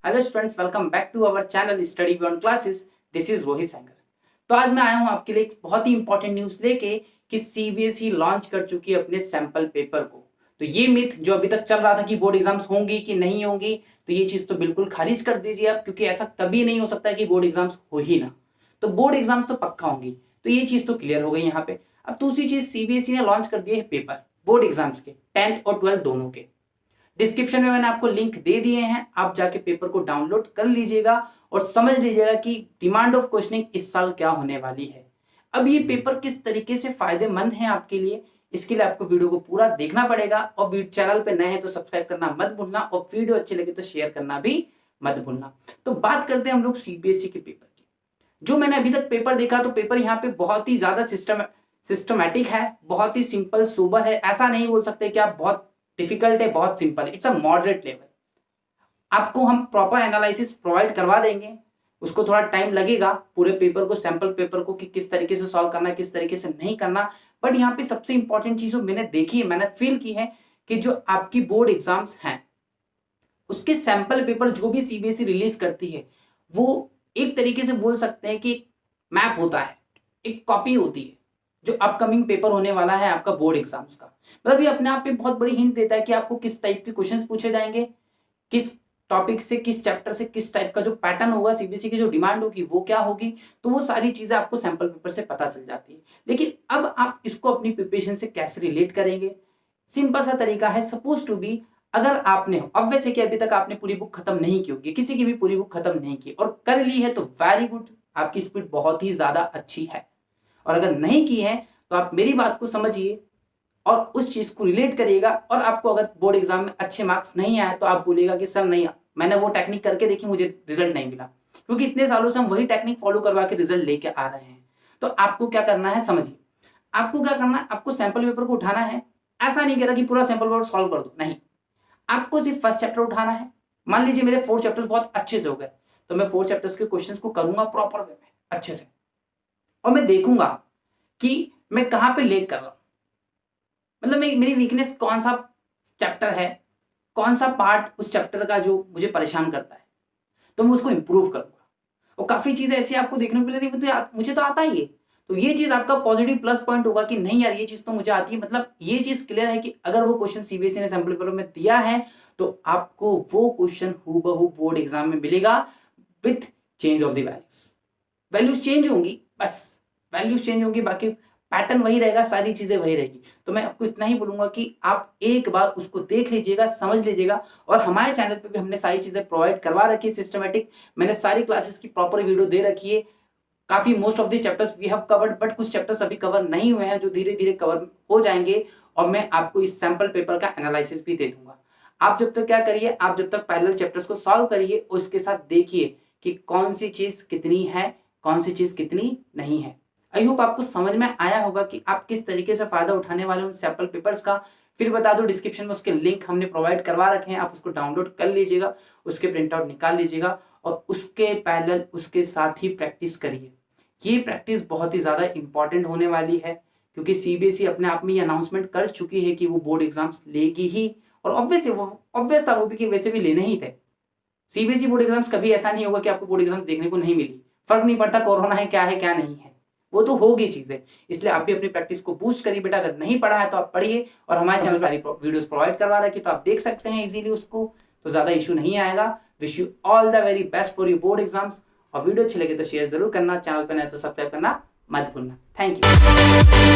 Hello students, welcome back to our channel study beyond classes. This is Rohit Sainger. तो आज मैं आया हूं आपके लिए एक बहुत ही इंपॉर्टेंट न्यूज़ लेके कि सीबीएसई लॉन्च कर चुकी है अपने सैंपल पेपर को। तो ये मिथ जो अभी तक चल रहा था कि बोर्ड एग्जाम्स होंगी कि नहीं होंगी, तो ये चीज़ तो बिल्कुल खारिज कर दीजिए आप, क्योंकि ऐसा कभी नहीं हो सकता है कि बोर्ड एग्जाम्स हो ही ना। तो बोर्ड एग्जाम्स तो पक्का होंगी, तो ये चीज़ तो क्लियर हो गई यहाँ पे। अब दूसरी चीज़, सीबीएसई ने लॉन्च कर दिए है पेपर बोर्ड एग्जाम्स के, 10th और 12th दोनों के। डिस्क्रिप्शन में मैंने आपको लिंक दे दिए हैं, आप जाके पेपर को डाउनलोड कर लीजिएगा और समझ लीजिएगा कि डिमांड ऑफ क्वेश्चनिंग इस साल क्या होने वाली है। अब ये पेपर किस तरीके से फायदेमंद है आपके लिए, इसके लिए आपको वीडियो को पूरा देखना पड़ेगा। और चैनल पे नए हैं तो सब्सक्राइब करना मत भूलना, और वीडियो अच्छी लगे तो शेयर करना भी मत भूलना। तो बात करते हैं हम लोग सीबीएसई के पेपर की। जो मैंने अभी तक पेपर देखा, तो पेपर यहाँ पे बहुत ही ज्यादा सिस्टमैटिक है, बहुत ही सिंपल सोबर है। ऐसा नहीं बोल सकते कि आप बहुत डिफिकल्ट है, बहुत सिंपल है, इट्स अ मॉडरेट लेवल। आपको हम प्रॉपर एनालिसिस प्रोवाइड करवा देंगे, उसको थोड़ा टाइम लगेगा पूरे पेपर को, सैंपल पेपर को, कि किस तरीके से सॉल्व करना है, किस तरीके से नहीं करना। बट यहाँ पे सबसे इंपॉर्टेंट चीज जो मैंने देखी है, मैंने फील की है कि जो आपकी बोर्ड एग्जाम्स हैं उसके सैंपल पेपर जो भी सीबीएसई रिलीज करती है, वो एक तरीके से बोल सकते हैं कि एक मैप होता है, एक कॉपी होती है जो अपकमिंग पेपर होने वाला है आपका बोर्ड एग्जाम्स का। मतलब ये अपने आप में बहुत बड़ी हिंट देता है कि आपको किस टाइप के क्वेश्चंस पूछे जाएंगे, किस टॉपिक से, किस चैप्टर से, किस टाइप का जो पैटर्न होगा, सीबीएसई की जो डिमांड होगी वो क्या होगी। तो वो सारी चीजें आपको सैंपल पेपर से पता चल जाती है। लेकिन अब आप इसको अपनी प्रिपरेशन से कैसे रिलेट करेंगे? सिंपल सा तरीका है, सपोज टू बी, अगर आपने, अब वैसे कि अभी तक आपने पूरी बुक खत्म नहीं की होगी, किसी की भी पूरी बुक खत्म नहीं की और कर ली है, तो वेरी गुड, आपकी स्पीड बहुत ही ज्यादा अच्छी है। और अगर नहीं की है तो आप मेरी बात को समझिए और उस चीज को रिलेट करिएगा। और आपको अगर बोर्ड एग्जाम में अच्छे मार्क्स नहीं आए तो आप बोलिएगा कि सर नहीं, मैंने वो टेक्निक करके देखी, मुझे रिजल्ट नहीं मिला, क्योंकि इतने सालों से हम वही टेक्निक फॉलो करवा के रिजल्ट लेके आ रहे हैं। तो आपको क्या करना है, समझिए। आपको क्या करना है, आपको सैंपल पेपर को उठाना है। ऐसा नहीं कह रहा कि पूरा सैंपल पेपर सॉल्व कर दो, नहीं, आपको सिर्फ फर्स्ट चैप्टर उठाना है। मान लीजिए मेरे 4 चैप्टर्स बहुत अच्छे से हो गए, तो मैं 4 चैप्टर्स के क्वेश्चंस को करूंगा प्रॉपर वे में, अच्छे से, और मैं देखूंगा कि मैं कहां पे लेग कर रहा हूं। मतलब मेरी वीकनेस कौन सा चैप्टर है, कौन सा पार्ट उस चैप्टर का जो मुझे परेशान करता है, तो मैं उसको इंप्रूव करूंगा। और काफी चीजें ऐसी आपको देखने को मिलेगी, मुझे तो आता ही है, तो ये चीज आपका पॉजिटिव प्लस पॉइंट होगा कि नहीं यार, ये चीज तो मुझे आती है। मतलब ये चीज क्लियर है कि अगर वो क्वेश्चन सीबीएसई ने सैंपल पेपर में दिया है तो आपको वो क्वेश्चन हूबहू बोर्ड एग्जाम में मिलेगा with change of the values change होंगी, बस वैल्यूज चेंज होंगी, बाकी पैटर्न वही रहेगा, सारी चीजें वही रहेगी। तो मैं आपको इतना ही बोलूंगा कि आप एक बार उसको देख लीजिएगा, समझ लीजिएगा। और हमारे चैनल पे भी हमने सारी चीजें प्रोवाइड करवा रखी है सिस्टमेटिक, मैंने सारी क्लासेस की प्रॉपर वीडियो दे रखी है। काफी most of the chapters we have covered, but कुछ चैप्टर्स अभी कवर नहीं हुए हैं जो धीरे धीरे कवर हो जाएंगे। और मैं आपको इस सैंपल पेपर का एनालिसिस भी दे दूंगा। आप जब तक क्या करिए, आप जब तक पैरेलल चैप्टर्स को सॉल्व करिए, उसके साथ देखिए कि कौन सी चीज कितनी है, कौन सी चीज कितनी नहीं है। आई होप आपको समझ में आया होगा कि आप किस तरीके से फायदा उठाने वाले उन सैंपल पेपर्स का। फिर बता दो, डिस्क्रिप्शन में उसके लिंक हमने प्रोवाइड करवा रखे हैं, आप उसको डाउनलोड कर लीजिएगा, उसके प्रिंट आउट निकाल लीजिएगा और उसके पैरेलल उसके साथ ही प्रैक्टिस करिए। ये प्रैक्टिस बहुत ही ज़्यादा इंपॉर्टेंट होने वाली है, क्योंकि सीबीएसई अपने आप में ये अनाउंसमेंट कर चुकी है कि वो बोर्ड एग्जाम्स लेगी ही। और ऑब्वियस था वो भी कि वैसे भी लेने ही थे। सीबीएसई बोर्ड एग्जाम्स, कभी ऐसा नहीं होगा कि आपको बोर्ड एग्जाम्स देखने को नहीं मिली। फर्क नहीं पड़ता कोरोना है, क्या है, क्या नहीं है, वो तो होगी चीजें। इसलिए आप भी अपनी प्रैक्टिस को बूस्ट करिए बेटा। अगर नहीं पढ़ा है तो आप पढ़िए, और हमारे चैनल सारी वीडियोस प्रोवाइड करवा रखी, तो आप देख सकते हैं इजीली उसको, तो ज्यादा इशू नहीं आएगा। Wish you all the very best for your board exams. और वीडियो अच्छी लगे तो शेयर जरूर करना, चैनल पर नए तो सब्सक्राइब करना मत भूलना। Thank you.